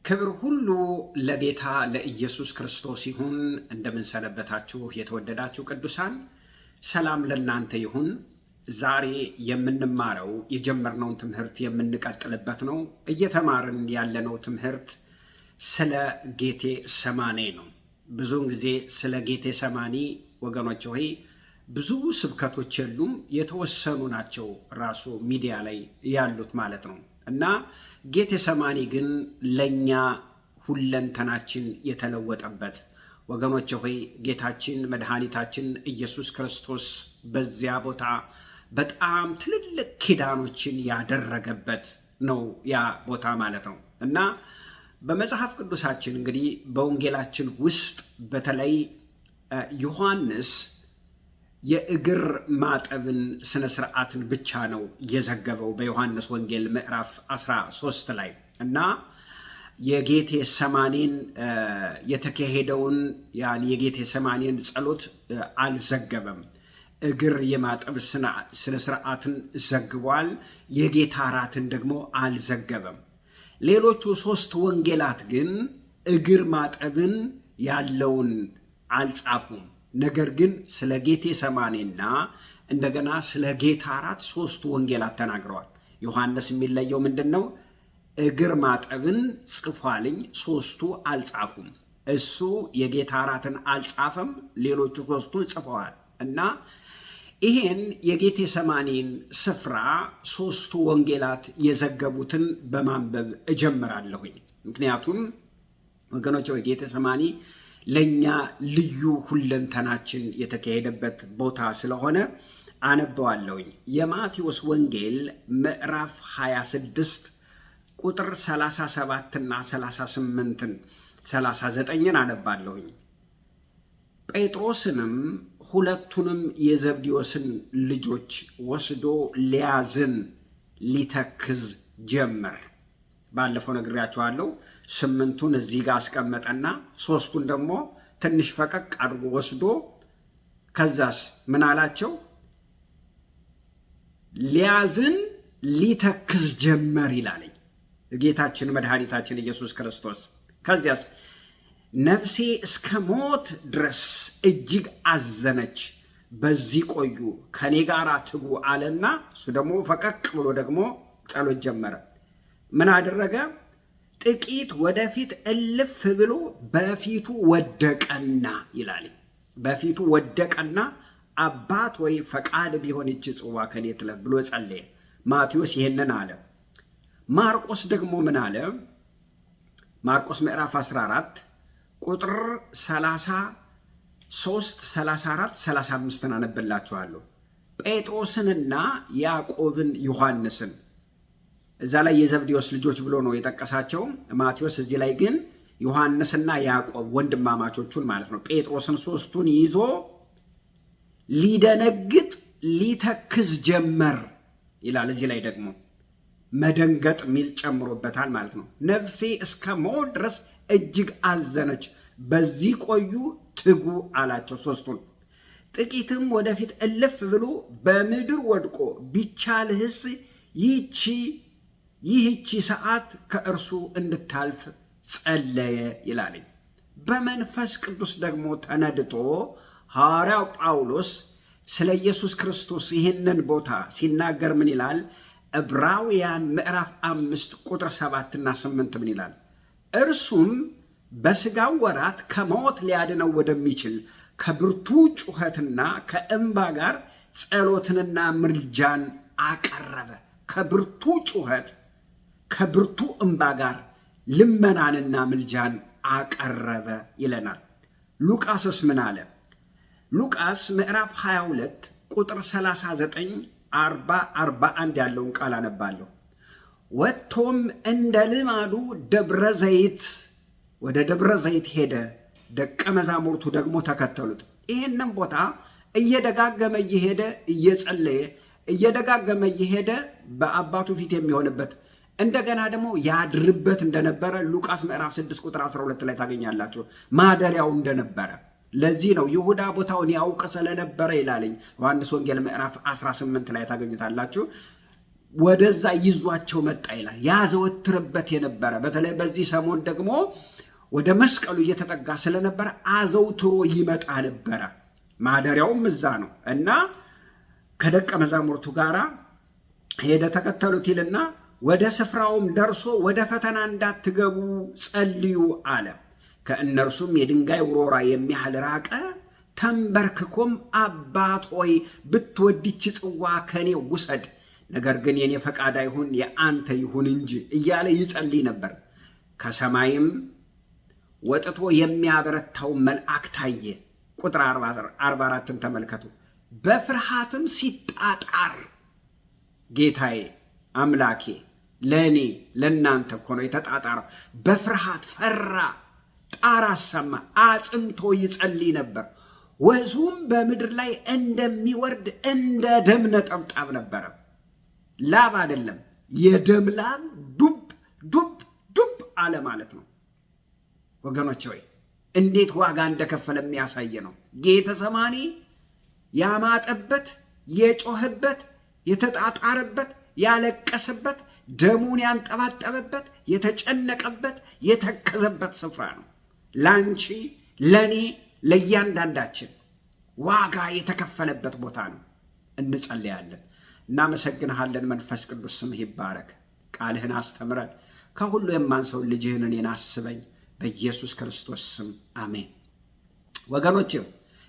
ክብር ሁሉ ለጌታ ለኢየሱስ ክርስቶስ ይሁን። እንደምን ሰነበታችሁ የተወደዳችሁ ቅዱሳን? ሰላም ለእናንተ ይሁን። ዛሬ የምንማረው የጀመርነውን ትምህርት የምንቀጥልበት ነው። እየተማርን ያለነው ትምህርት ስለ ጌቴ ሰማኔ ነው። ብዙውን ጊዜ ስለ ጌቴ ሰማኒ ወገኖች ሆይ ብዙ ስብከቶች የሉም፣ የተወሰኑ ናቸው ራሱ ሚዲያ ላይ ያሉት ማለት ነው። እና ጌቴ ሰማኒ ግን ለኛ ሁለንተናችን የተለወጠበት ወገኖች ሆይ ጌታችን መድኃኒታችን ኢየሱስ ክርስቶስ በዚያ ቦታ በጣም ትልልቅ ኪዳኖችን ያደረገበት ነው ያ ቦታ ማለት ነው። እና በመጽሐፍ ቅዱሳችን እንግዲህ በወንጌላችን ውስጥ በተለይ ዮሐንስ የእግር ማጠብን ስነ ስርዓትን ብቻ ነው የዘገበው በዮሐንስ ወንጌል ምዕራፍ 13 ላይ እና የጌቴ ሰማኒን የተካሄደውን የጌቴ ሰማኒን ጸሎት አልዘገበም። እግር የማጠብ ስነ ስርዓትን ዘግቧል። የጌታ እራትን ደግሞ አልዘገበም። ሌሎቹ 3 ወንጌላት ግን እግር ማጠብን ያለውን አልጻፉም። ነገር ግን ስለ ጌቴ ሰማኔና እንደገና ስለ ጌታ እራት 3 ወንጌላት ተናግረዋል። ዮሐንስ የሚለየው ምንድነው? እግር ማጠብን ጽፏልኝ፣ 3ቱ አልጻፉም። እሱ የጌታ እራትን አልጻፈም፣ ሌሎቹ 3ቱ ጽፈዋል። እና ይሄን የጌቴ ሰማኔን ስፍራ 3ቱ ወንጌላት የዘገቡትን በማንበብ እጀምራለሁኝ። ምክንያቱም ወገኖች የጌቴ ሰማኒ ለኛ ልዩ ሁለንተናችን የተካሄደበት ቦታ ስለሆነ አነበዋለሁኝ። የማቴዎስ ወንጌል ምዕራፍ 26 ቁጥር 37 እና 38ን 39ን አነባለሁኝ። ጴጥሮስንም ሁለቱንም የዘብዴዎስን ልጆች ወስዶ ሊያዝን ሊተክዝ ጀመር። ባለፈው ነግሬያችኋለሁ። 8ቱን እዚህ ጋር አስቀመጠና 3ቱን ደግሞ ትንሽ ፈቀቅ አድርጎ ወስዶ ከዛስ ምን አላቸው? ሊያዝን ሊተክዝ ጀመር ይላለኝ ጌታችን መድኃኒታችን ኢየሱስ ክርስቶስ። ከዚያስ ነፍሴ እስከ ሞት ድረስ እጅግ አዘነች፣ በዚህ ቆዩ፣ ከኔ ጋር ትጉ አለና እሱ ደግሞ ፈቀቅ ብሎ ደግሞ ጸሎት ጀመረ። ምን አደረገ? ጥቂት ወደፊት እልፍ ብሎ በፊቱ ወደቀና ይላል። በፊቱ ወደቀና አባት ወይ ፈቃድ ቢሆን ይህች ጽዋ ከኔ ትለፍ ብሎ ጸለየ። ማቴዎስ ይሄንን አለ። ማርቆስ ደግሞ ምን አለ? ማርቆስ ምዕራፍ 14 ቁጥር 33፣ 34፣ 35 አነብላችኋለሁ። ጴጥሮስንና ያዕቆብን ዮሐንስን እዛ ላይ የዘብዴዎስ ልጆች ብሎ ነው የጠቀሳቸው ማቴዎስ። እዚህ ላይ ግን ዮሐንስና ያዕቆብ ወንድማማቾቹን ማለት ነው። ጴጥሮስን 3ቱን ይዞ ሊደነግጥ ሊተክዝ ጀመር ይላል። እዚህ ላይ ደግሞ መደንገጥ ሚል ጨምሮበታል ማለት ነው። ነፍሴ እስከ ሞት ድረስ እጅግ አዘነች፣ በዚህ ቆዩ ትጉ አላቸው 3ቱን። ጥቂትም ወደፊት እልፍ ብሎ በምድር ወድቆ ቢቻልህስ ይህቺ ሰዓት ከእርሱ እንድታልፍ ጸለየ ይላል። በመንፈስ ቅዱስ ደግሞ ተነድቶ ሐዋርያው ጳውሎስ ስለ ኢየሱስ ክርስቶስ ይህንን ቦታ ሲናገር ምን ይላል? ዕብራውያን ምዕራፍ 5 ቁጥር 7 እና 8 ምን ይላል? እርሱም በሥጋው ወራት ከሞት ሊያድነው ወደሚችል ከብርቱ ጩኸትና ከእንባ ጋር ጸሎትንና ምልጃን አቀረበ። ከብርቱ ጩኸት ከብርቱ እንባ ጋር ልመናንና ምልጃን አቀረበ ይለናል። ሉቃስስ ምን አለ? ሉቃስ ምዕራፍ 22 ቁጥር 39፣ 40፣ 41 ያለውን ቃል አነባለሁ። ወጥቶም እንደ ልማዱ ወደ ደብረ ዘይት ሄደ፣ ደቀ መዛሙርቱ ደግሞ ተከተሉት። ይህንም ቦታ እየደጋገመ እየሄደ እየጸለየ እየደጋገመ እየሄደ በአባቱ ፊት የሚሆንበት እንደገና ደግሞ ያድርበት እንደነበረ ሉቃስ ምዕራፍ 6 ቁጥር 12 ላይ ታገኛላችሁ። ማደሪያው እንደነበረ ለዚህ ነው ይሁዳ ቦታውን ያውቅ ስለነበረ ይላልኝ ዮሐንስ ወንጌል ምዕራፍ 18 ላይ ታገኙታላችሁ። ወደዛ ይዟቸው መጣ ይላል። ያዘወትርበት የነበረ በተለይ በዚህ ሰሞን ደግሞ ወደ መስቀሉ እየተጠጋ ስለነበረ አዘውትሮ ይመጣ ነበረ። ማደሪያውም እዛ ነው እና ከደቀ መዛሙርቱ ጋር ሄደ ተከተሉት ይልና ወደ ስፍራውም ደርሶ ወደ ፈተና እንዳትገቡ ጸልዩ አለ። ከእነርሱም የድንጋይ ውርወራ የሚያህል ራቀ። ተንበርክኮም አባት ሆይ ብትወድች ጽዋ ከኔ ውሰድ፣ ነገር ግን የኔ ፈቃድ አይሁን የአንተ ይሁን እንጂ እያለ ይጸልይ ነበር። ከሰማይም ወጥቶ የሚያበረታው መልአክ ታየ። ቁጥር 44ን ተመልከቱ። በፍርሃትም ሲጣጣር ጌታዬ አምላኬ ለእኔ ለእናንተ እኮ ነው የተጣጣረው። በፍርሃት ፈራ፣ ጣር አሰማ፣ አጽንቶ ይጸልይ ነበር። ወዙም በምድር ላይ እንደሚወርድ እንደ ደም ነጠብጣብ ነበረ። ላብ አይደለም፣ የደም ላብ ዱብ ዱብ ዱብ አለ ማለት ነው። ወገኖች ሆይ እንዴት ዋጋ እንደከፈለ የሚያሳይ ነው። ጌተሰማኒ ያማጠበት፣ የጮህበት፣ የተጣጣረበት፣ ያለቀሰበት፣ ደሙን ያንጠባጠበበት፣ የተጨነቀበት፣ የተከዘበት ስፍራ ነው። ላንቺ፣ ለኔ፣ ለእያንዳንዳችን ዋጋ የተከፈለበት ቦታ ነው። እንጸልያለን። እናመሰግንሃለን። መንፈስ ቅዱስ ስምህ ይባረክ። ቃልህን አስተምረን። ከሁሉ የማንሰው ልጅህን እኔን አስበኝ። በኢየሱስ ክርስቶስ ስም አሜን። ወገኖች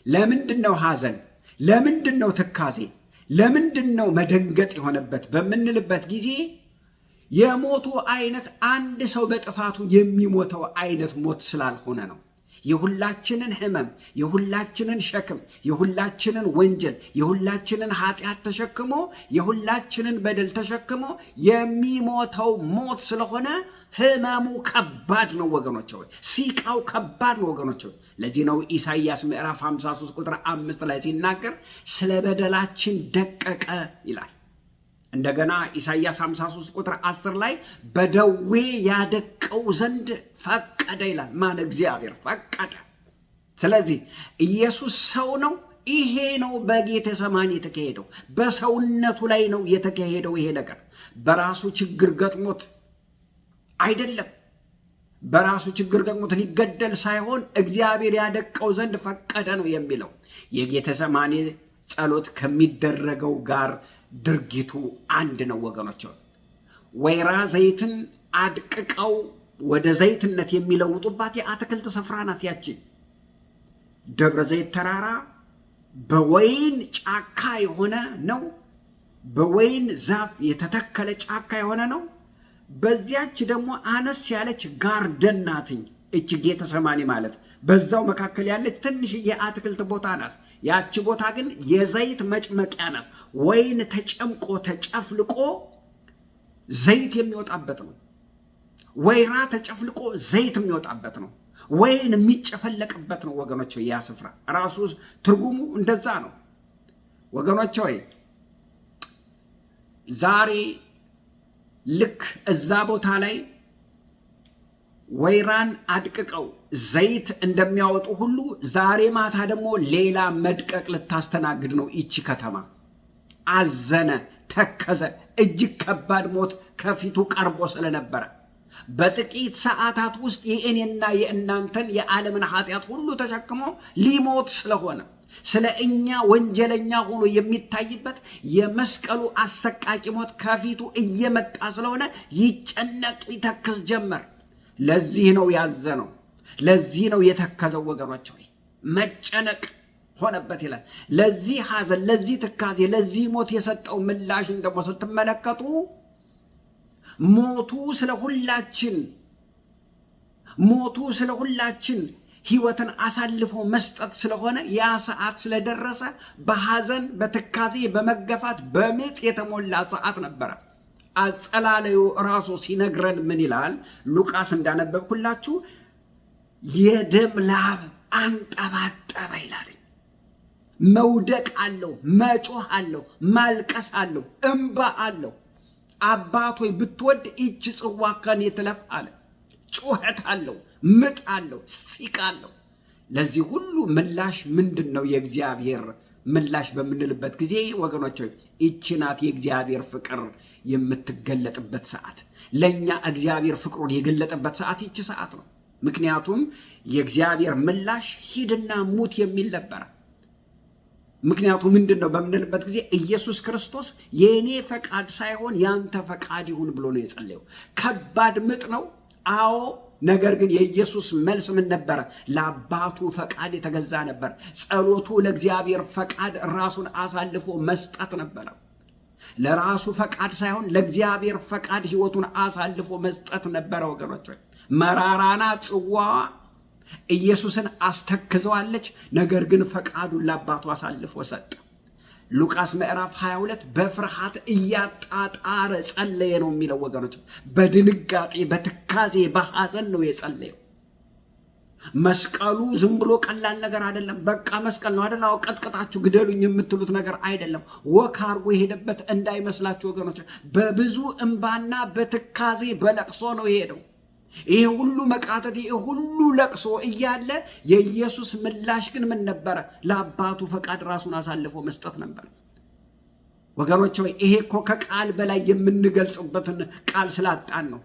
ለምንድን ነው ሐዘን? ለምንድን ነው ትካዜ? ለምንድን ነው መደንገጥ የሆነበት በምንልበት ጊዜ የሞቱ አይነት አንድ ሰው በጥፋቱ የሚሞተው አይነት ሞት ስላልሆነ ነው። የሁላችንን ህመም፣ የሁላችንን ሸክም፣ የሁላችንን ወንጀል፣ የሁላችንን ኃጢአት ተሸክሞ የሁላችንን በደል ተሸክሞ የሚሞተው ሞት ስለሆነ ህመሙ ከባድ ነው ወገኖች ሆይ። ሲቃው ከባድ ነው ወገኖች ሆይ። ለዚህ ነው ኢሳይያስ ምዕራፍ 53 ቁጥር 5 ላይ ሲናገር ስለ በደላችን ደቀቀ ይላል። እንደገና ኢሳይያስ 53 ቁጥር 10 ላይ በደዌ ያደቀው ዘንድ ፈቀደ ይላል። ማን? እግዚአብሔር ፈቀደ። ስለዚህ ኢየሱስ ሰው ነው። ይሄ ነው በጌቴሰማኒ የተካሄደው። በሰውነቱ ላይ ነው የተካሄደው። ይሄ ነገር በራሱ ችግር ገጥሞት አይደለም። በራሱ ችግር ገጥሞት ሊገደል ሳይሆን እግዚአብሔር ያደቀው ዘንድ ፈቀደ ነው የሚለው። የጌቴሰማኒ ጸሎት ከሚደረገው ጋር ድርጊቱ አንድ ነው ወገኖች። ወይራ ዘይትን አድቅቀው ወደ ዘይትነት የሚለውጡባት የአትክልት ስፍራ ናት ያቺ ደብረ ዘይት ተራራ። በወይን ጫካ የሆነ ነው። በወይን ዛፍ የተተከለ ጫካ የሆነ ነው። በዚያች ደግሞ አነስ ያለች ጋርደን ናትኝ እቺ ጌቴሰማኒ ማለት። በዛው መካከል ያለች ትንሽዬ የአትክልት ቦታ ናት። ያቺ ቦታ ግን የዘይት መጭመቂያ ናት። ወይን ተጨምቆ ተጨፍልቆ ዘይት የሚወጣበት ነው። ወይራ ተጨፍልቆ ዘይት የሚወጣበት ነው። ወይን የሚጨፈለቅበት ነው ወገኖች። ያ ስፍራ ራሱ ትርጉሙ እንደዛ ነው ወገኖች ሆይ። ዛሬ ልክ እዛ ቦታ ላይ ወይራን አድቅቀው ዘይት እንደሚያወጡ ሁሉ ዛሬ ማታ ደግሞ ሌላ መድቀቅ ልታስተናግድ ነው ይቺ ከተማ። አዘነ፣ ተከዘ። እጅግ ከባድ ሞት ከፊቱ ቀርቦ ስለነበረ በጥቂት ሰዓታት ውስጥ የእኔና የእናንተን የዓለምን ኃጢአት ሁሉ ተሸክሞ ሊሞት ስለሆነ ስለ እኛ ወንጀለኛ ሆኖ የሚታይበት የመስቀሉ አሰቃቂ ሞት ከፊቱ እየመጣ ስለሆነ ይጨነቅ፣ ይተክዝ ጀመር። ለዚህ ነው ያዘነው፣ ለዚህ ነው የተከዘው ወገኖች ሆይ። መጨነቅ ሆነበት ይላል። ለዚህ ሐዘን፣ ለዚህ ትካዜ፣ ለዚህ ሞት የሰጠው ምላሽን ደግሞ ስትመለከቱ ሞቱ ስለ ሁላችን ሕይወትን አሳልፎ መስጠት ስለሆነ ያ ሰዓት ስለደረሰ በሐዘን፣ በትካዜ፣ በመገፋት፣ በምጥ የተሞላ ሰዓት ነበረ። አጸላለዩ ራሱ ሲነግረን ምን ይላል? ሉቃስ እንዳነበብኩላችሁ የደም ላብ አንጠባጠበ ይላል። መውደቅ አለው፣ መጮህ አለው፣ ማልቀስ አለው፣ እንባ አለው። አባት ሆይ ብትወድ ይህች ጽዋ ከኔ ትለፍ አለ። ጩኸት አለው፣ ምጥ አለው፣ ሲቃ አለው። ለዚህ ሁሉ ምላሽ ምንድን ነው? የእግዚአብሔር ምላሽ በምንልበት ጊዜ ወገኖች ይህች ናት የእግዚአብሔር ፍቅር የምትገለጥበት ሰዓት። ለኛ እግዚአብሔር ፍቅሩን የገለጠበት ሰዓት ይህች ሰዓት ነው። ምክንያቱም የእግዚአብሔር ምላሽ ሂድና ሙት የሚል ነበረ። ምክንያቱም ምንድነው በምንልበት ጊዜ ኢየሱስ ክርስቶስ የኔ ፈቃድ ሳይሆን ያንተ ፈቃድ ይሁን ብሎ ነው የጸለየው። ከባድ ምጥ ነው፣ አዎ። ነገር ግን የኢየሱስ መልስ ምን ነበረ? ለአባቱ ፈቃድ የተገዛ ነበር። ጸሎቱ ለእግዚአብሔር ፈቃድ ራሱን አሳልፎ መስጠት ነበረ። ለራሱ ፈቃድ ሳይሆን ለእግዚአብሔር ፈቃድ ሕይወቱን አሳልፎ መስጠት ነበረ። ወገኖች መራራና ጽዋ ኢየሱስን አስተክዘዋለች። ነገር ግን ፈቃዱን ለአባቱ አሳልፎ ሰጠ። ሉቃስ ምዕራፍ 22 በፍርሃት እያጣጣረ ጸለየ ነው የሚለው ወገኖች። በድንጋጤ በትካዜ በሐዘን ነው የጸለየው። መስቀሉ ዝም ብሎ ቀላል ነገር አይደለም። በቃ መስቀል ነው አይደል? አዎ ቀጥቅጣችሁ ግደሉኝ የምትሉት ነገር አይደለም። ወክ አድርጎ የሄደበት እንዳይመስላችሁ ወገኖች። በብዙ እንባና በትካዜ በለቅሶ ነው የሄደው። ይሄ ሁሉ መቃተት፣ ይሄ ሁሉ ለቅሶ እያለ የኢየሱስ ምላሽ ግን ምን ነበረ? ለአባቱ ፈቃድ ራሱን አሳልፎ መስጠት ነበር። ወገኖች ሆይ ይሄ እኮ ከቃል በላይ የምንገልጽበትን ቃል ስላጣን ነው።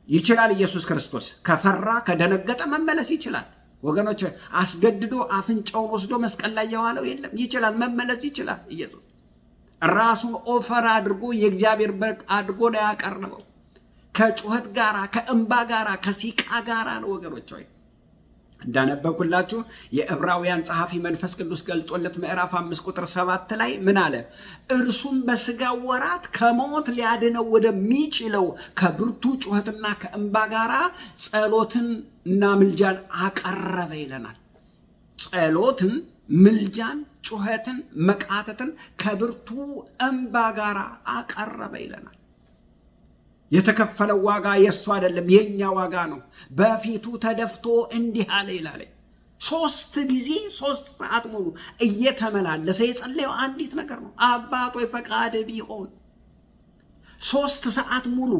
ይችላል ኢየሱስ ክርስቶስ ከፈራ ከደነገጠ መመለስ ይችላል። ወገኖች አስገድዶ አፍንጫውን ወስዶ መስቀል ላይ የዋለው የለም። ይችላል፣ መመለስ ይችላል። ኢየሱስ ራሱን ኦፈር አድርጎ የእግዚአብሔር በግ አድርጎ ነው ያቀረበው። ከጩኸት ጋራ ከእንባ ጋራ ከሲቃ ጋራ ነው ወገኖች ሆይ። እንዳነበብኩላችሁ የዕብራውያን ጸሐፊ መንፈስ ቅዱስ ገልጦለት ምዕራፍ 5 ቁጥር 7 ላይ ምን አለ? እርሱም በሥጋው ወራት ከሞት ሊያድነው ወደሚችለው ከብርቱ ጩኸትና ከእንባ ጋራ ጸሎትን እና ምልጃን አቀረበ ይለናል። ጸሎትን፣ ምልጃን፣ ጩኸትን፣ መቃተትን ከብርቱ እንባ ጋራ አቀረበ ይለናል። የተከፈለው ዋጋ የእሱ አይደለም፣ የኛ ዋጋ ነው። በፊቱ ተደፍቶ እንዲህ አለ ይላል። 3 ጊዜ 3 ሰዓት ሙሉ እየተመላለሰ የጸለየው አንዲት ነገር ነው። አባት ሆይ ፈቃድ ቢሆን 3 ሰዓት ሙሉ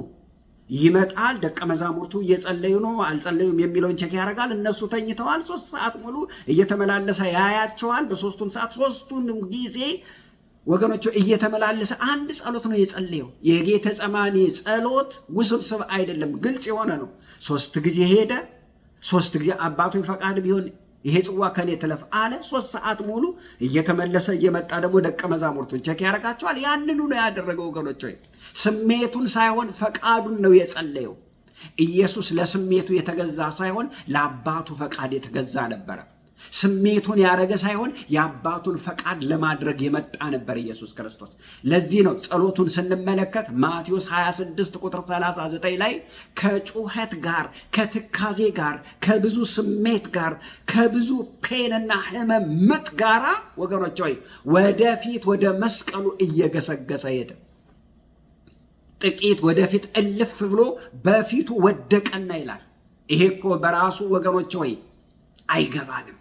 ይመጣል። ደቀ መዛሙርቱ እየጸለዩ ነው አልጸለዩም የሚለውን ቼክ ያደርጋል። እነሱ ተኝተዋል። 3 ሰዓት ሙሉ እየተመላለሰ ያያቸዋል። በ3ቱም ሰዓት 3ቱንም ጊዜ ወገኖቹ እየተመላለሰ አንድ ጸሎት ነው የጸለየው። የጌቴሴማኒ ጸሎት ውስብስብ አይደለም፣ ግልጽ የሆነ ነው። 3 ጊዜ ሄደ። 3 ጊዜ አባቱ ፈቃድ ቢሆን ይሄ ጽዋ ከኔ ትለፍ አለ። 3 ሰዓት ሙሉ እየተመለሰ እየመጣ ደግሞ ደቀ መዛሙርቱን ቼክ ያደርጋቸዋል። ያንኑ ነው ያደረገው ወገኖች። ስሜቱን ሳይሆን ፈቃዱን ነው የጸለየው። ኢየሱስ ለስሜቱ የተገዛ ሳይሆን ለአባቱ ፈቃድ የተገዛ ነበረ። ስሜቱን ያረገ ሳይሆን የአባቱን ፈቃድ ለማድረግ የመጣ ነበር ኢየሱስ ክርስቶስ። ለዚህ ነው ጸሎቱን ስንመለከት ማቴዎስ 26 ቁጥር 39 ላይ ከጩኸት ጋር ከትካዜ ጋር ከብዙ ስሜት ጋር ከብዙ ፔንና ህመም ምጥ ጋራ ወገኖች ሆይ ወደፊት ወደ መስቀሉ እየገሰገሰ ሄደ። ጥቂት ወደፊት እልፍ ብሎ በፊቱ ወደቀና ይላል። ይሄ እኮ በራሱ ወገኖች ሆይ አይገባንም።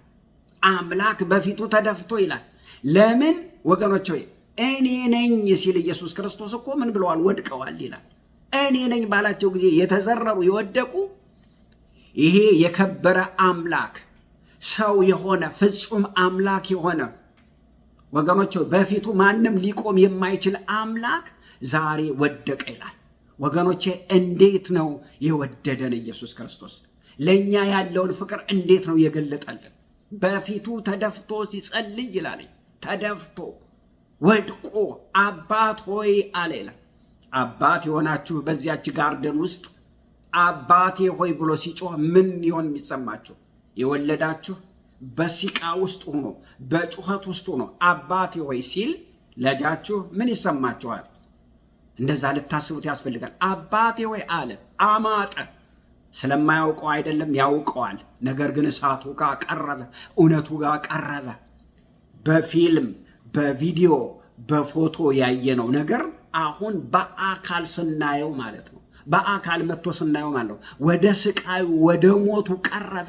አምላክ በፊቱ ተደፍቶ ይላል። ለምን ወገኖች ሆይ እኔ ነኝ ሲል ኢየሱስ ክርስቶስ እኮ ምን ብለዋል? ወድቀዋል ይላል። እኔ ነኝ ባላቸው ጊዜ የተዘረሩ የወደቁ ይሄ የከበረ አምላክ ሰው የሆነ ፍጹም አምላክ የሆነ ወገኖች ሆይ በፊቱ ማንም ሊቆም የማይችል አምላክ ዛሬ ወደቀ ይላል። ወገኖቼ እንዴት ነው የወደደን ኢየሱስ ክርስቶስ? ለኛ ያለውን ፍቅር እንዴት ነው የገለጠልን? በፊቱ ተደፍቶ ሲጸልይ ይላል። ተደፍቶ ወድቆ አባት ሆይ አለ ይላል። አባት የሆናችሁ በዚያች ጋርደን ውስጥ አባቴ ሆይ ብሎ ሲጮህ ምን ይሆን የሚሰማችሁ? የወለዳችሁ በሲቃ ውስጥ ሆኖ በጩኸት ውስጥ ሆኖ አባቴ ሆይ ሲል ልጃችሁ ምን ይሰማችኋል? እንደዛ ልታስቡት ያስፈልጋል። አባቴ ሆይ አለ፣ አማጠ። ስለማያውቀው አይደለም፣ ያውቀዋል። ነገር ግን እሳቱ ጋር ቀረበ፣ እውነቱ ጋር ቀረበ። በፊልም በቪዲዮ በፎቶ ያየነው ነገር አሁን በአካል ስናየው ማለት ነው። በአካል መጥቶ ስናየው ማለት ነው። ወደ ስቃዩ ወደ ሞቱ ቀረበ።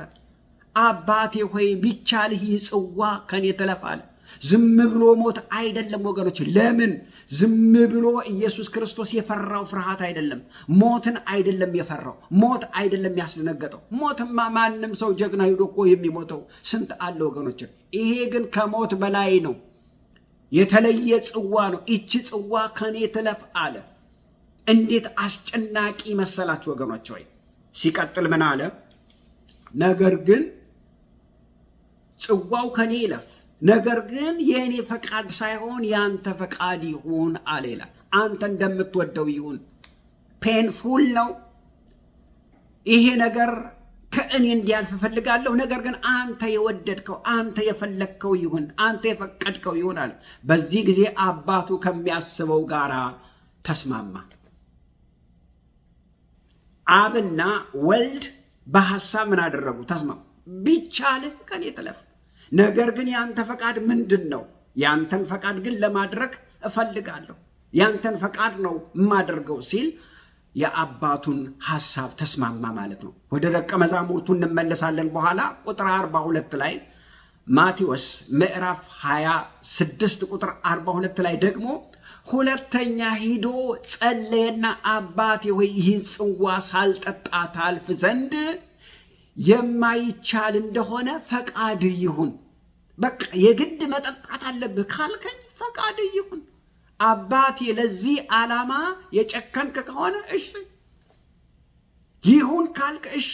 አባቴ ሆይ ቢቻልህ ይህ ጽዋ ከኔ ትለፍ አለ። ዝም ብሎ ሞት አይደለም ወገኖች። ለምን? ዝም ብሎ ኢየሱስ ክርስቶስ የፈራው ፍርሃት አይደለም። ሞትን አይደለም የፈራው። ሞት አይደለም ያስደነገጠው። ሞትማ ማንም ሰው ጀግና ሄዶ እኮ የሚሞተው ስንት አለ ወገኖች። ይሄ ግን ከሞት በላይ ነው። የተለየ ጽዋ ነው። ይቺ ጽዋ ከኔ ትለፍ አለ። እንዴት አስጨናቂ መሰላችሁ ወገኖች ሆይ። ሲቀጥል ምን አለ? ነገር ግን ጽዋው ከኔ ይለፍ፣ ነገር ግን የእኔ ፈቃድ ሳይሆን ያንተ ፈቃድ ይሁን አለ ይላል። አንተ እንደምትወደው ይሁን። ፔንፉል ነው ይሄ ነገር፣ ከእኔ እንዲያልፍ እፈልጋለሁ፣ ነገር ግን አንተ የወደድከው አንተ የፈለግከው ይሁን፣ አንተ የፈቀድከው ይሁን አለ። በዚህ ጊዜ አባቱ ከሚያስበው ጋር ተስማማ። አብና ወልድ በሐሳብ ምን አደረጉ? ተስማሙ። ቢቻልህ ከኔ ትለፍ፣ ነገር ግን ያንተ ፈቃድ ምንድን ነው? ያንተን ፈቃድ ግን ለማድረግ እፈልጋለሁ፣ ያንተን ፈቃድ ነው የማደርገው ሲል የአባቱን ሐሳብ ተስማማ ማለት ነው። ወደ ደቀ መዛሙርቱ እንመለሳለን በኋላ። ቁጥር 42 ላይ ማቴዎስ ምዕራፍ 26 ቁጥር 42 ላይ ደግሞ ሁለተኛ ሂዶ ጸለየና አባቴ ሆይ ይህን ጽዋ ሳልጠጣ ታልፍ ዘንድ የማይቻል እንደሆነ ፈቃድ ይሁን። በቃ የግድ መጠጣት አለብህ ካልከኝ ፈቃድ ይሁን። አባቴ ለዚህ ዓላማ የጨከንክ ከሆነ እሺ ይሁን ካልክ እሺ።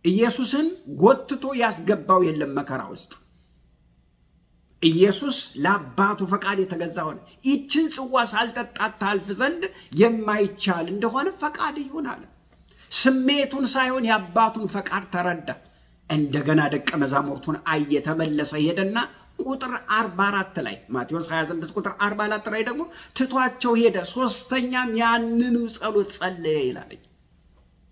ኢየሱስን ጎትቶ ያስገባው የለም መከራ ውስጥ። ኢየሱስ ለአባቱ ፈቃድ የተገዛ ሆነ። ይችን ጽዋ ሳልጠጣት ታልፍ ዘንድ የማይቻል እንደሆነ ፈቃድ ይሁን አለ። ስሜቱን ሳይሆን የአባቱን ፈቃድ ተረዳ። እንደገና ደቀ መዛሙርቱን አየ፣ ተመለሰ፣ ሄደና ቁጥር 44 ላይ ማቴዎስ 26 ቁጥር 44 ላይ ደግሞ ትቷቸው ሄደ። ሶስተኛም ያንኑ ጸሎት ጸለየ ይላል።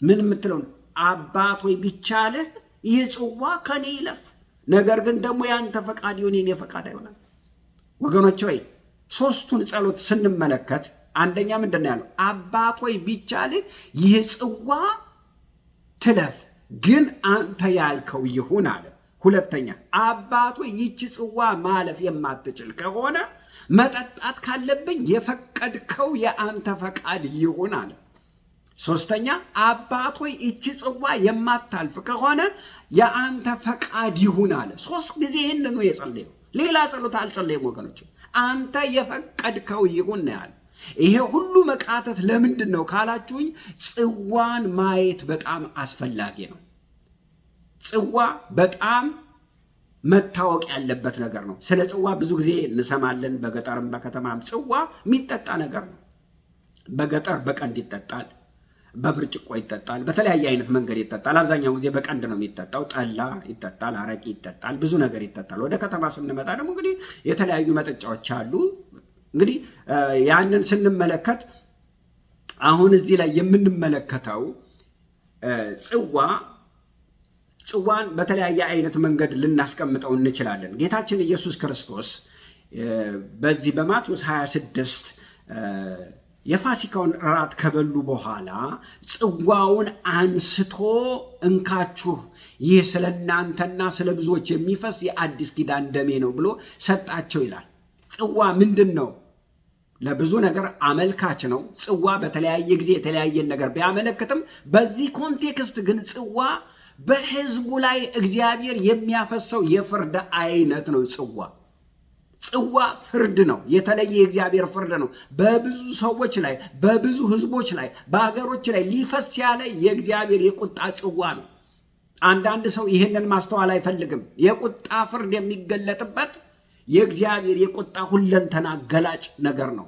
ምን የምትለው? አባት ወይ ቢቻልህ ይህ ጽዋ ከኔ ይለፍ፣ ነገር ግን ደግሞ ያንተ ፈቃድ ይሁን የኔ ፈቃድ አይሆንም። ወገኖች ሆይ ሶስቱን ጸሎት ስንመለከት አንደኛ ምንድን ነው ያለው? አባት ሆይ ቢቻልህ ይህ ጽዋ ትለፍ፣ ግን አንተ ያልከው ይሁን አለ። ሁለተኛ አባት ሆይ ይህች ጽዋ ማለፍ የማትችል ከሆነ መጠጣት ካለብኝ የፈቀድከው የአንተ ፈቃድ ይሁን አለ። ሶስተኛ አባት ሆይ ይህች ጽዋ የማታልፍ ከሆነ የአንተ ፈቃድ ይሁን አለ። ሶስት ጊዜ ይህን ነው የጸለየው። ሌላ ጸሎት አልጸለየም ወገኖች። አንተ የፈቀድከው ይሁን ነው ያለ። ይሄ ሁሉ መቃተት ለምንድን ነው ካላችሁኝ፣ ጽዋን ማየት በጣም አስፈላጊ ነው። ጽዋ በጣም መታወቅ ያለበት ነገር ነው። ስለ ጽዋ ብዙ ጊዜ እንሰማለን፣ በገጠርም በከተማም። ጽዋ የሚጠጣ ነገር ነው። በገጠር በቀንድ ይጠጣል፣ በብርጭቆ ይጠጣል፣ በተለያየ አይነት መንገድ ይጠጣል። አብዛኛውን ጊዜ በቀንድ ነው የሚጠጣው። ጠላ ይጠጣል፣ አረቂ ይጠጣል፣ ብዙ ነገር ይጠጣል። ወደ ከተማ ስንመጣ ደግሞ እንግዲህ የተለያዩ መጠጫዎች አሉ። እንግዲህ ያንን ስንመለከት አሁን እዚህ ላይ የምንመለከተው ጽዋን በተለያየ አይነት መንገድ ልናስቀምጠው እንችላለን። ጌታችን ኢየሱስ ክርስቶስ በዚህ በማቴዎስ 26 የፋሲካውን እራት ከበሉ በኋላ ጽዋውን አንስቶ እንካችሁ፣ ይህ ስለ እናንተና ስለ ብዙዎች የሚፈስ የአዲስ ኪዳን ደሜ ነው ብሎ ሰጣቸው ይላል። ጽዋ ምንድን ነው? ለብዙ ነገር አመልካች ነው። ጽዋ በተለያየ ጊዜ የተለያየን ነገር ቢያመለክትም በዚህ ኮንቴክስት ግን ጽዋ በሕዝቡ ላይ እግዚአብሔር የሚያፈሰው የፍርድ አይነት ነው። ጽዋ ፍርድ ነው። የተለየ የእግዚአብሔር ፍርድ ነው። በብዙ ሰዎች ላይ፣ በብዙ ሕዝቦች ላይ፣ በሀገሮች ላይ ሊፈስ ያለ የእግዚአብሔር የቁጣ ጽዋ ነው። አንዳንድ ሰው ይህንን ማስተዋል አይፈልግም። የቁጣ ፍርድ የሚገለጥበት የእግዚአብሔር የቁጣ ሁለንተና ገላጭ ነገር ነው።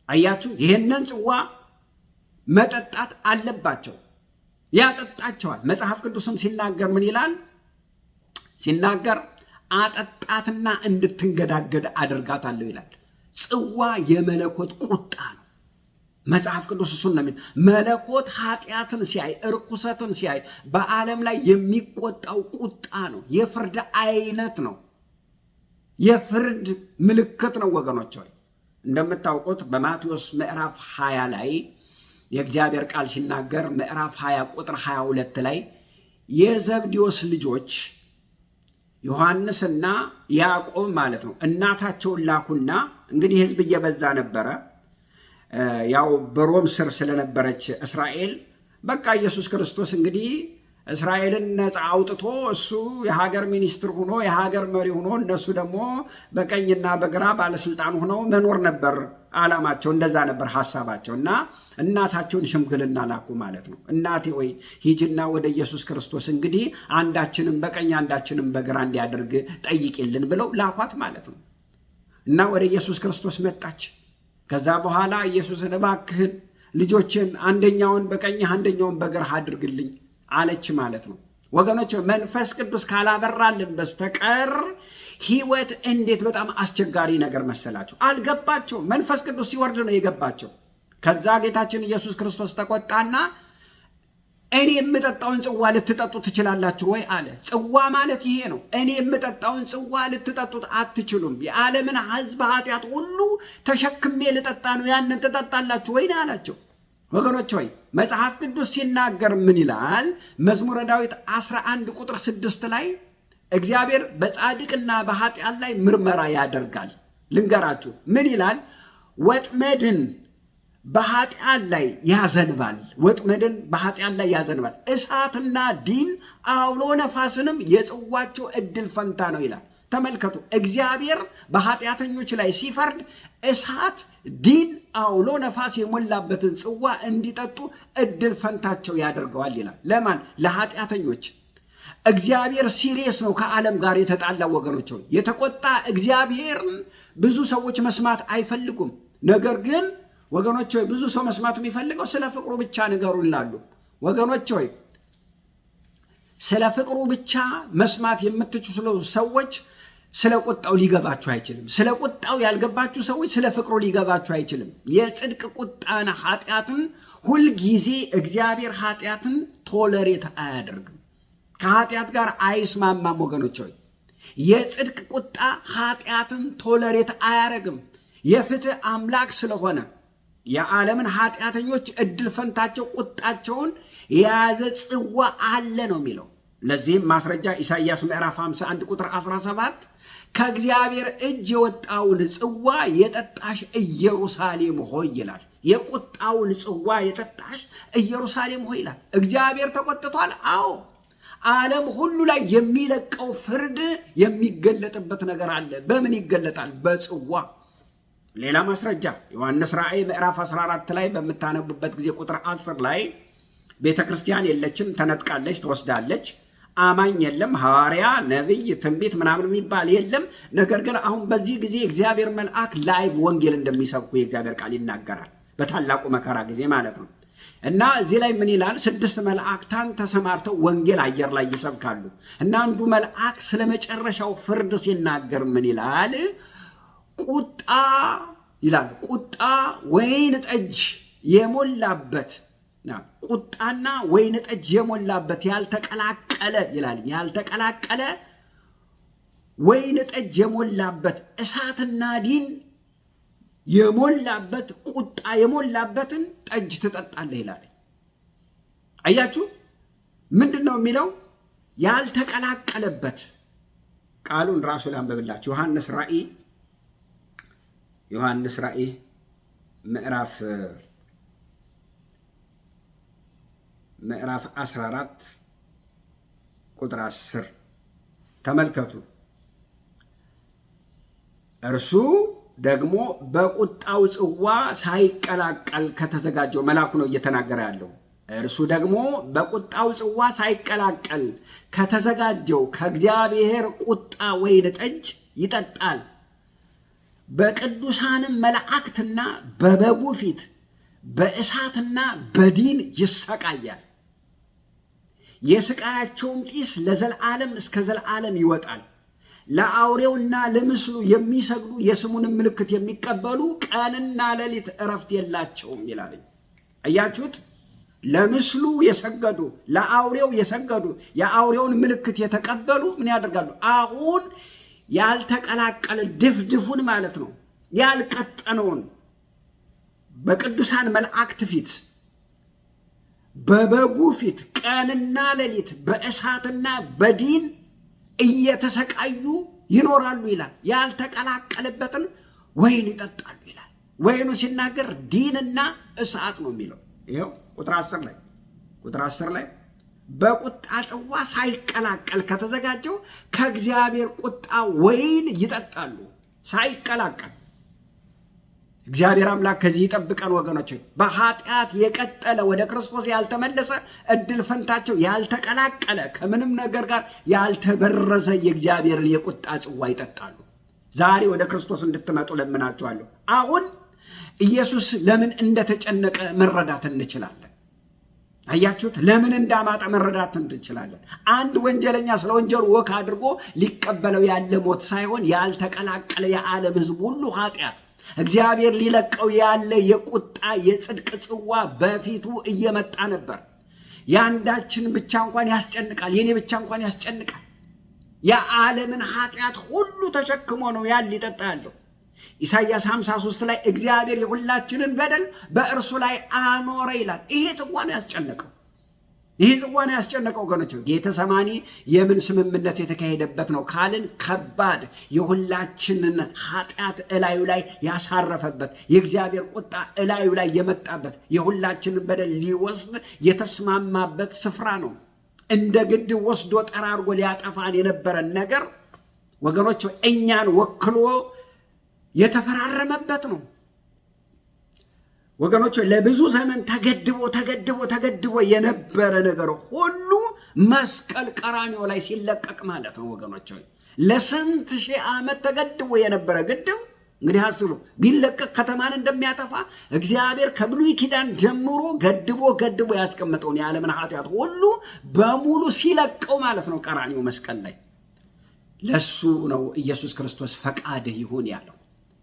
አያችሁ፣ ይህንን ጽዋ መጠጣት አለባቸው፣ ያጠጣቸዋል። መጽሐፍ ቅዱስም ሲናገር ምን ይላል? ሲናገር አጠጣትና እንድትንገዳገድ አድርጋታለሁ ይላል። ጽዋ የመለኮት ቁጣ ነው። መጽሐፍ ቅዱስ እሱን ነው የሚል። መለኮት ኃጢአትን ሲያይ፣ እርኩሰትን ሲያይ በዓለም ላይ የሚቆጣው ቁጣ ነው። የፍርድ አይነት ነው። የፍርድ ምልክት ነው ወገኖች ሆይ። እንደምታውቁት በማቴዎስ ምዕራፍ 20 ላይ የእግዚአብሔር ቃል ሲናገር ምዕራፍ 20 ቁጥር 22 ላይ የዘብዴዎስ ልጆች ዮሐንስና ያዕቆብ ማለት ነው እናታቸውን ላኩና እንግዲህ ህዝብ እየበዛ ነበረ። ያው በሮም ስር ስለነበረች እስራኤል በቃ ኢየሱስ ክርስቶስ እንግዲህ እስራኤልን ነፃ አውጥቶ እሱ የሀገር ሚኒስትር ሆኖ የሀገር መሪ ሆኖ እነሱ ደግሞ በቀኝና በግራ ባለስልጣን ሆነው መኖር ነበር ዓላማቸው። እንደዛ ነበር ሐሳባቸው። እና እናታቸውን ሽምግልና ላኩ ማለት ነው። እናቴ ወይ ሂጅና ወደ ኢየሱስ ክርስቶስ እንግዲህ አንዳችንም በቀኝ አንዳችንም በግራ እንዲያደርግ ጠይቂልን ብለው ላኳት ማለት ነው። እና ወደ ኢየሱስ ክርስቶስ መጣች። ከዛ በኋላ ኢየሱስን እባክህን ልጆችን አንደኛውን በቀኝህ አንደኛውን በግራህ አድርግልኝ አለች ማለት ነው። ወገኖች መንፈስ ቅዱስ ካላበራልን በስተቀር ህይወት እንዴት በጣም አስቸጋሪ ነገር መሰላችሁ። አልገባቸው። መንፈስ ቅዱስ ሲወርድ ነው የገባቸው። ከዛ ጌታችን ኢየሱስ ክርስቶስ ተቆጣና እኔ የምጠጣውን ጽዋ ልትጠጡ ትችላላችሁ ወይ አለ። ጽዋ ማለት ይሄ ነው። እኔ የምጠጣውን ጽዋ ልትጠጡት አትችሉም። የዓለምን ህዝብ ኃጢአት ሁሉ ተሸክሜ ልጠጣ ነው፣ ያንን ትጠጣላችሁ ወይ ነው አላቸው። ወገኖች ሆይ መጽሐፍ ቅዱስ ሲናገር ምን ይላል? መዝሙረ ዳዊት 11 ቁጥር 6 ላይ እግዚአብሔር በጻድቅና በኃጢአት ላይ ምርመራ ያደርጋል። ልንገራችሁ ምን ይላል? ወጥመድን በኃጢአት ላይ ያዘንባል። ወጥመድን በኃጢአት ላይ ያዘንባል። እሳትና ዲን አውሎ ነፋስንም የጽዋቸው እድል ፈንታ ነው ይላል። ተመልከቱ፣ እግዚአብሔር በኃጢአተኞች ላይ ሲፈርድ እሳት፣ ዲን፣ አውሎ ነፋስ የሞላበትን ጽዋ እንዲጠጡ እድል ፈንታቸው ያደርገዋል ይላል። ለማን? ለኃጢአተኞች። እግዚአብሔር ሲሪየስ ነው ከዓለም ጋር የተጣላ ወገኖች። የተቆጣ እግዚአብሔርን ብዙ ሰዎች መስማት አይፈልጉም። ነገር ግን ወገኖች ሆይ ብዙ ሰው መስማት የሚፈልገው ስለ ፍቅሩ ብቻ ንገሩን ይላሉ። ወገኖች ሆይ ስለ ፍቅሩ ብቻ መስማት የምትችሉ ሰዎች ስለ ቁጣው ሊገባችሁ አይችልም። ስለ ቁጣው ያልገባችሁ ሰዎች ስለ ፍቅሩ ሊገባችሁ አይችልም። የጽድቅ ቁጣና ኃጢአትን ሁልጊዜ እግዚአብሔር ኃጢአትን ቶለሬት አያደርግም። ከኃጢአት ጋር አይስማማም። ወገኖች ሆይ የጽድቅ ቁጣ ኃጢአትን ቶለሬት አያደርግም። የፍትህ አምላክ ስለሆነ የዓለምን ኃጢአተኞች እድል ፈንታቸው ቁጣቸውን የያዘ ጽዋ አለ ነው የሚለው። ለዚህም ማስረጃ ኢሳይያስ ምዕራፍ 51 ቁጥር 17 ከእግዚአብሔር እጅ የወጣውን ጽዋ የጠጣሽ ኢየሩሳሌም ሆይ ይላል። የቁጣውን ጽዋ የጠጣሽ ኢየሩሳሌም ሆይ ይላል። እግዚአብሔር ተቆጥቷል። አዎ፣ ዓለም ሁሉ ላይ የሚለቀው ፍርድ የሚገለጥበት ነገር አለ። በምን ይገለጣል? በጽዋ። ሌላ ማስረጃ ዮሐንስ ራእይ ምዕራፍ 14 ላይ በምታነቡበት ጊዜ ቁጥር 10 ላይ ቤተ ክርስቲያን የለችም፣ ተነጥቃለች፣ ትወስዳለች። አማኝ የለም፣ ሐዋርያ፣ ነቢይ፣ ትንቢት ምናምን የሚባል የለም። ነገር ግን አሁን በዚህ ጊዜ እግዚአብሔር መልአክ ላይቭ ወንጌል እንደሚሰብኩ የእግዚአብሔር ቃል ይናገራል። በታላቁ መከራ ጊዜ ማለት ነው። እና እዚህ ላይ ምን ይላል? 6 መላእክታን ተሰማርተው ወንጌል አየር ላይ ይሰብካሉ። እና አንዱ መልአክ ስለ መጨረሻው ፍርድ ሲናገር ምን ይላል? ቁጣ ይላል። ቁጣ ወይን ጠጅ የሞላበት ቁጣና ወይን ጠጅ የሞላበት ያልተቀላቀለ ይላል። ያልተቀላቀለ ወይን ጠጅ የሞላበት እሳትና ዲን የሞላበት ቁጣ የሞላበትን ጠጅ ትጠጣለህ ይላል። አያችሁ፣ ምንድን ነው የሚለው? ያልተቀላቀለበት። ቃሉን ራሱ ላንብብላችሁ። ዮሐንስ ራእይ ምዕራፍ 14 ቁጥር 10 ተመልከቱ። እርሱ ደግሞ በቁጣው ጽዋ ሳይቀላቀል ከተዘጋጀው መልአኩ ነው እየተናገረ ያለው። እርሱ ደግሞ በቁጣው ጽዋ ሳይቀላቀል ከተዘጋጀው ከእግዚአብሔር ቁጣ ወይን ጠጅ ይጠጣል። በቅዱሳንም መላእክትና በበጉ ፊት በእሳትና በዲን ይሰቃያል። የስቃያቸውም ጢስ ለዘላለም እስከ ዘላለም ይወጣል። ለአውሬውና ለምስሉ የሚሰግዱ የስሙንም ምልክት የሚቀበሉ ቀንና ሌሊት እረፍት የላቸውም ይላል። አያችሁት? ለምስሉ የሰገዱ ለአውሬው የሰገዱ የአውሬውን ምልክት የተቀበሉ ምን ያደርጋሉ? አሁን ያልተቀላቀለ ድፍድፉን ማለት ነው፣ ያልቀጠነውን በቅዱሳን መላእክት ፊት በበጉ ፊት ቀንና ሌሊት በእሳትና በዲን እየተሰቃዩ ይኖራሉ ይላል። ያልተቀላቀለበትን ወይን ይጠጣሉ ይላል። ወይኑ ሲናገር ዲንና እሳት ነው የሚለው። ይኸው ቁጥር 10 ላይ በቁጣ ጽዋ ሳይቀላቀል ከተዘጋጀው ከእግዚአብሔር ቁጣ ወይን ይጠጣሉ። ሳይቀላቀል። እግዚአብሔር አምላክ ከዚህ ይጠብቀን ወገኖች። በኃጢአት የቀጠለ ወደ ክርስቶስ ያልተመለሰ እድል ፈንታቸው ያልተቀላቀለ ከምንም ነገር ጋር ያልተበረዘ የእግዚአብሔርን የቁጣ ጽዋ ይጠጣሉ። ዛሬ ወደ ክርስቶስ እንድትመጡ ለምናችኋለሁ። አሁን ኢየሱስ ለምን እንደተጨነቀ መረዳት እንችላለን። አያችሁት? ለምን እንዳማጠ መረዳት እንችላለን። አንድ ወንጀለኛ ስለ ወንጀሉ ወክ አድርጎ ሊቀበለው ያለ ሞት ሳይሆን ያልተቀላቀለ የዓለም ሕዝብ ሁሉ ኃጢአት እግዚአብሔር ሊለቀው ያለ የቁጣ የጽድቅ ጽዋ በፊቱ እየመጣ ነበር። የአንዳችን ብቻ እንኳን ያስጨንቃል፣ የኔ ብቻ እንኳን ያስጨንቃል። የዓለምን ኃጢአት ሁሉ ተሸክሞ ነው ያን ሊጠጣ ያለው። ኢሳይያስ 53 ላይ እግዚአብሔር የሁላችንን በደል በእርሱ ላይ አኖረ ይላል። ይሄ ጽዋ ነው ያስጨነቀው ወገኖች። ጌተሰማኒ የምን ስምምነት የተካሄደበት ነው ካልን ከባድ የሁላችንን ኃጢአት እላዩ ላይ ያሳረፈበት የእግዚአብሔር ቁጣ እላዩ ላይ የመጣበት የሁላችንን በደል ሊወስድ የተስማማበት ስፍራ ነው። እንደ ግድ ወስዶ ጠራርጎ ሊያጠፋን የነበረን ነገር ወገኖች እኛን ወክሎ የተፈራረመበት ነው። ወገኖች ለብዙ ዘመን ተገድቦ የነበረ ነገር ሁሉ መስቀል ቀራንዮ ላይ ሲለቀቅ ማለት ነው። ወገኖች ለስንት ሺህ ዓመት ተገድቦ የነበረ ግድብ እንግዲህ አስቡ ቢለቀቅ ከተማን እንደሚያጠፋ እግዚአብሔር ከብሉይ ኪዳን ጀምሮ ገድቦ ያስቀመጠውን የዓለምን ኃጢአት ሁሉ በሙሉ ሲለቀው ማለት ነው ቀራንዮ መስቀል ላይ። ለሱ ነው ኢየሱስ ክርስቶስ ፈቃድ ይሁን ያለው።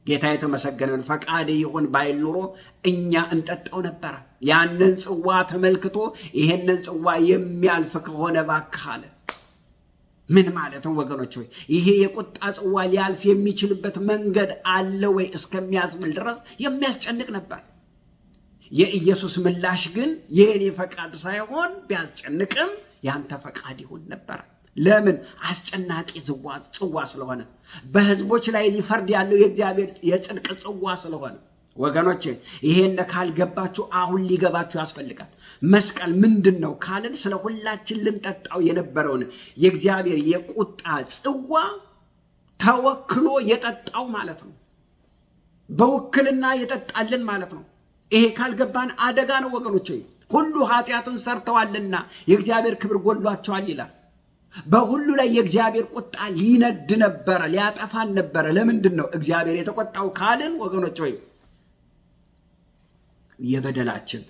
ጌታ የተመሰገነን። ፈቃድ ይሁን ባይል ኑሮ እኛ እንጠጣው ነበር። ያንን ጽዋ ተመልክቶ ይሄንን ጽዋ የሚያልፍ ከሆነ እባክህ አለ። ምን ማለት ነው ወገኖች? ይሄ የቁጣ ጽዋ ሊያልፍ የሚችልበት መንገድ አለ ወይ እስከሚያስብል ድረስ የሚያስጨንቅ ነበር። የኢየሱስ ምላሽ ግን የኔ ፈቃድ ሳይሆን ቢያስጨንቅም ያንተ ፈቃድ ይሁን ነበር። ለምን? አስጨናቂ ጽዋ ስለሆነ፣ በህዝቦች ላይ ሊፈርድ ያለው የእግዚአብሔር የጽድቅ ጽዋ ስለሆነ። ወገኖች ይሄን ካልገባችሁ አሁን ሊገባችሁ ያስፈልጋል። መስቀል ምንድን ነው ካልን ስለ ሁላችን ልንጠጣው የነበረውን የእግዚአብሔር የቁጣ ጽዋ ተወክሎ የጠጣው ማለት ነው። በውክልና የጠጣልን ማለት ነው። ይሄ ካልገባን አደጋ ነው ወገኖች። ሁሉ ኃጢአትን ሰርተዋልና የእግዚአብሔር ክብር ጎድሏቸዋል ይላል። በሁሉ ላይ የእግዚአብሔር ቁጣ ሊነድ ነበረ፣ ሊያጠፋን ነበረ። ለምንድን ነው እግዚአብሔር የተቆጣው ካልን ወገኖች የበደላችን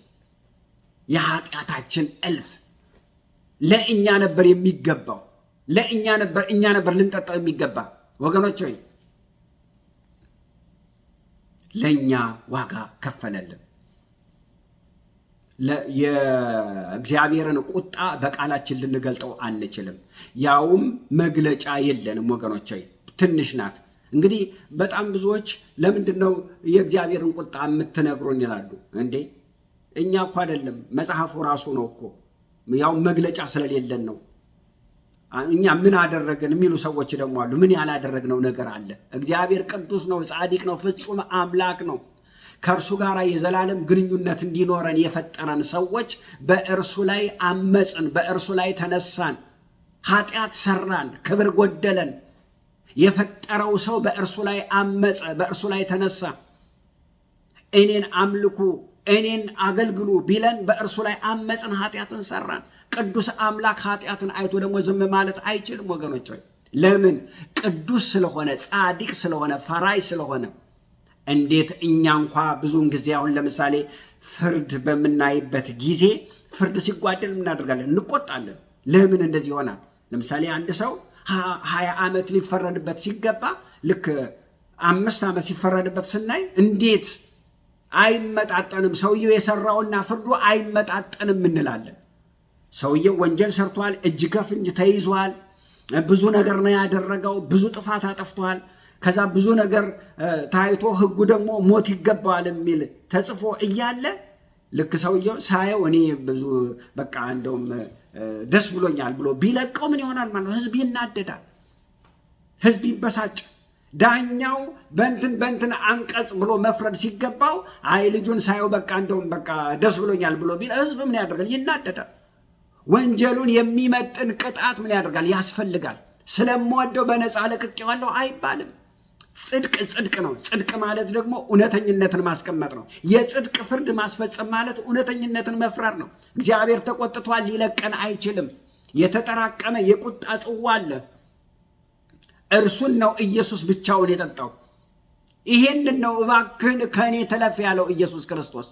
የኃጢአታችን እልፍ ለእኛ ነበር የሚገባው። እኛ ነበር ልንጠጣው የሚገባ ወገኖች። ለእኛ ዋጋ ከፈለልን። የእግዚአብሔርን ቁጣ በቃላችን ልንገልጠው አንችልም። ያውም መግለጫ የለንም ወገኖች፣ ትንሽ ናት። እንግዲህ በጣም ብዙዎች ለምንድን ነው የእግዚአብሔርን ቁጣ የምትነግሩን ይላሉ። እንዴ እኛ እኮ አይደለም መጽሐፉ ራሱ ነው እኮ፣ ያው መግለጫ ስለሌለን ነው። እኛ ምን አደረገን የሚሉ ሰዎች ደግሞ አሉ። ምን ያላደረግነው ነገር አለ? እግዚአብሔር ቅዱስ ነው፣ ጻድቅ ነው፣ ፍጹም አምላክ ነው። ከእርሱ ጋር የዘላለም ግንኙነት እንዲኖረን የፈጠረን ሰዎች በእርሱ ላይ አመፅን፣ በእርሱ ላይ ተነሳን፣ ኃጢአት ሰራን፣ ክብር ጎደለን። የፈጠረው ሰው በእርሱ ላይ አመፀ፣ በእርሱ ላይ ተነሳ። እኔን አምልኩ፣ እኔን አገልግሉ ቢለን በእርሱ ላይ አመፅን፣ ኃጢአትን ሰራን። ቅዱስ አምላክ ኃጢአትን አይቶ ደግሞ ዝም ማለት አይችልም ወገኖች። ለምን? ቅዱስ ስለሆነ፣ ጻድቅ ስለሆነ፣ ፈራይ ስለሆነ። እንዴት እኛ እንኳ ብዙውን ጊዜ አሁን ለምሳሌ ፍርድ በምናይበት ጊዜ ፍርድ ሲጓደል እናደርጋለን፣ እንቆጣለን። ለምን እንደዚህ ይሆናል? ለምሳሌ አንድ ሰው 20 ዓመት ሊፈረድበት ሲገባ ልክ 5 ዓመት ሲፈረድበት ስናይ እንዴት አይመጣጠንም፣ ሰውየው የሰራውና ፍርዱ አይመጣጠንም እንላለን። ሰውየው ወንጀል ሰርቷል፣ እጅ ከፍንጅ ተይዟል፣ ብዙ ነገር ነው ያደረገው፣ ብዙ ጥፋት አጠፍቷል። ከዛ ብዙ ነገር ታይቶ ህጉ ደግሞ ሞት ይገባዋል የሚል ተጽፎ እያለ ልክ ሰውየው ሳየው እኔ ብዙ በቃ እንደውም ደስ ብሎኛል ብሎ ቢለቀው ምን ይሆናል ማለት ነው? ህዝብ ይናደዳል፣ ህዝብ ይበሳጭ። ዳኛው በእንትን አንቀጽ ብሎ መፍረድ ሲገባው አይ ልጁን ሳየው በቃ እንደውም በቃ ደስ ብሎኛል ብሎ ቢል ህዝብ ምን ያደርጋል? ይናደዳል። ወንጀሉን የሚመጥን ቅጣት ምን ያደርጋል? ያስፈልጋል። ስለምወደው በነፃ ለቅቄዋለሁ አይባልም። ጽድቅ ነው። ጽድቅ ማለት ደግሞ እውነተኝነትን ማስቀመጥ ነው። የጽድቅ ፍርድ ማስፈጸም ማለት እውነተኝነትን መፍረር ነው። እግዚአብሔር ተቆጥቷል፣ ሊለቀን አይችልም። የተጠራቀመ የቁጣ ጽዋ አለ። እርሱን ነው ኢየሱስ ብቻውን የጠጣው። ይሄንን ነው እባክህን ከእኔ ተለፍ ያለው ኢየሱስ ክርስቶስ።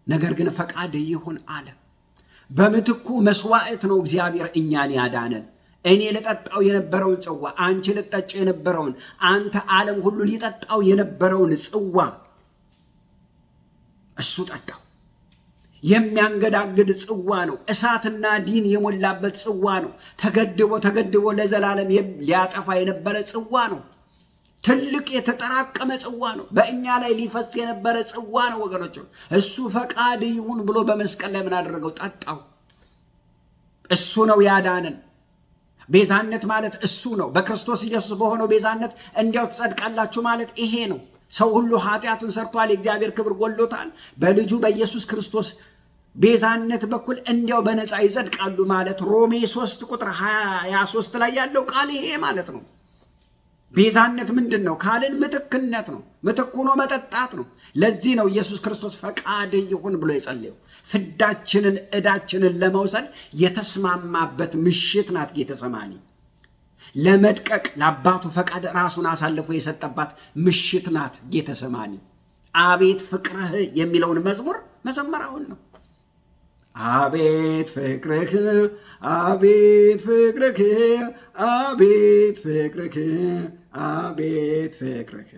ነገር ግን ፈቃድ ይሁን አለ። በምትኩ መስዋዕት ነው እግዚአብሔር እኛን ያዳነን። እኔ ልጠጣው የነበረውን ጽዋ፣ አንቺ ልጠጪው የነበረውን፣ አንተ ዓለም ሁሉ ሊጠጣው የነበረውን ጽዋ እሱ ጠጣው። የሚያንገዳግድ ጽዋ ነው። እሳትና ዲን የሞላበት ጽዋ ነው። ተገድቦ ለዘላለም ሊያጠፋ የነበረ ጽዋ ነው። ትልቅ የተጠራቀመ ጽዋ ነው። በእኛ ላይ ሊፈስ የነበረ ጽዋ ነው ወገኖች። እሱ ፈቃድ ይሁን ብሎ በመስቀል ላይ ምን አደረገው? ጠጣው። እሱ ነው ያዳነን። ቤዛነት ማለት እሱ ነው። በክርስቶስ ኢየሱስ በሆነው ቤዛነት እንዲያው ትጸድቃላችሁ ማለት ይሄ ነው። ሰው ሁሉ ኃጢአትን ሰርቷል፣ የእግዚአብሔር ክብር ጎሎታል። በልጁ በኢየሱስ ክርስቶስ ቤዛነት በኩል እንዲያው በነፃ ይጸድቃሉ ማለት ሮሜ 3 ቁጥር 23 ላይ ያለው ቃል ይሄ ማለት ነው። ቤዛነት ምንድን ነው ካልን ምትክነት ነው። ምትክ ሆኖ መጠጣት ነው። ለዚህ ነው ኢየሱስ ክርስቶስ ፈቃድ ይሁን ብሎ የጸለየው። ፍዳችንን ዕዳችንን ለመውሰድ የተስማማበት ምሽት ናት ጌተሰማኒ። ለመድቀቅ ለአባቱ ፈቃድ ራሱን አሳልፎ የሰጠባት ምሽት ናት ጌተሰማኒ። አቤት ፍቅርህ የሚለውን መዝሙር መዘመር አሁን ነው። አቤት ፍቅርህ፣ አቤት ፍቅርህ፣ አቤት ፍቅርህ፣ አቤት ፍቅርህ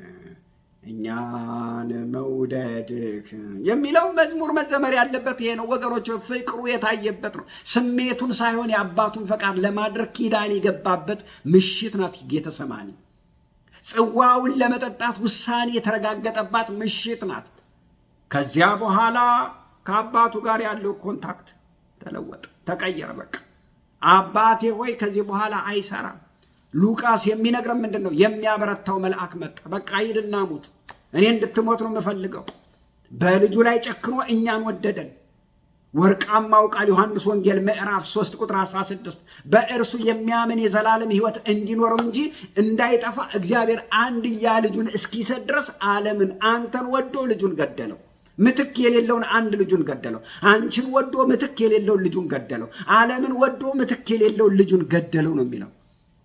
እኛን መውደድህ የሚለው መዝሙር መዘመር ያለበት ይሄ ነው ወገኖች። ፍቅሩ የታየበት ነው። ስሜቱን ሳይሆን የአባቱን ፈቃድ ለማድረግ ኪዳን የገባበት ምሽት ናት ጌተሰማኒ። ጽዋውን ለመጠጣት ውሳኔ የተረጋገጠባት ምሽት ናት። ከዚያ በኋላ ከአባቱ ጋር ያለው ኮንታክት ተለወጠ፣ ተቀየረ። በቃ አባቴ ሆይ ከዚህ በኋላ አይሰራም። ሉቃስ የሚነግረን ምንድን ነው? የሚያበረታው መልአክ መጣ። በቃ ሂድና ሙት፣ እኔ እንድትሞት ነው የምፈልገው። በልጁ ላይ ጨክኖ እኛን ወደደን። ወርቃማው ቃል ዮሐንስ ወንጌል ምዕራፍ 3 ቁጥር 16 በእርሱ የሚያምን የዘላለም ሕይወት እንዲኖረው እንጂ እንዳይጠፋ እግዚአብሔር አንድያ ልጁን እስኪሰጥ ድረስ ዓለምን አንተን ወዶ ልጁን ገደለው። ምትክ የሌለውን አንድ ልጁን ገደለው። አንቺን ወዶ ምትክ የሌለውን ልጁን ገደለው። ዓለምን ወዶ ምትክ የሌለውን ልጁን ገደለው ነው የሚለው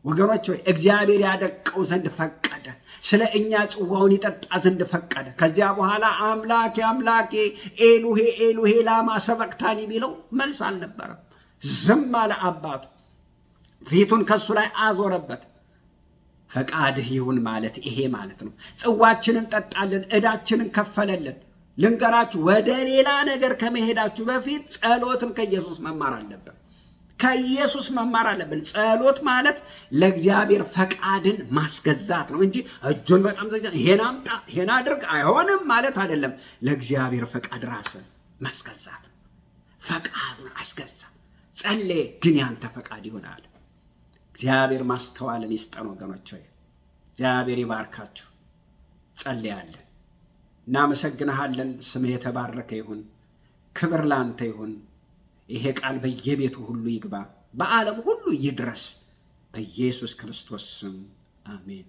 ወገኖች። ሆይ እግዚአብሔር ያደቀው ዘንድ ፈቀደ። ስለ እኛ ጽዋውን ይጠጣ ዘንድ ፈቀደ። ከዚያ በኋላ አምላኬ አምላኬ ኤሉሄ ኤሉሄ ላማ ሰበቅታኒ ቢለው መልስ አልነበረም። ዝም አለ። አባቱ ፊቱን ከሱ ላይ አዞረበት። ፈቃድህ ይሁን ማለት ይሄ ማለት ነው። ጽዋችንን ጠጣልን፣ ዕዳችንን ከፈለልን። ልንገራችሁ፣ ወደ ሌላ ነገር ከመሄዳችሁ በፊት ጸሎትን ከኢየሱስ መማር አለብን። ከኢየሱስ መማር አለብን። ጸሎት ማለት ለእግዚአብሔር ፈቃድን ማስገዛት ነው እንጂ እጁን በጣም ይሄን አምጣ ይሄን አድርግ አይሆንም ማለት አይደለም። ለእግዚአብሔር ፈቃድ ራስን ማስገዛት፣ ፈቃዱን አስገዛ። ጸልይ፣ ግን ያንተ ፈቃድ ይሆናል። እግዚአብሔር ማስተዋልን ይስጠን ወገኖች። እግዚአብሔር ይባርካችሁ። ጸልያለን። እናመሰግንሃለን። ስምህ የተባረከ ይሁን። ክብር ላንተ ይሁን። ይሄ ቃል በየቤቱ ሁሉ ይግባ፣ በዓለም ሁሉ ይድረስ። በኢየሱስ ክርስቶስ ስም አሜን።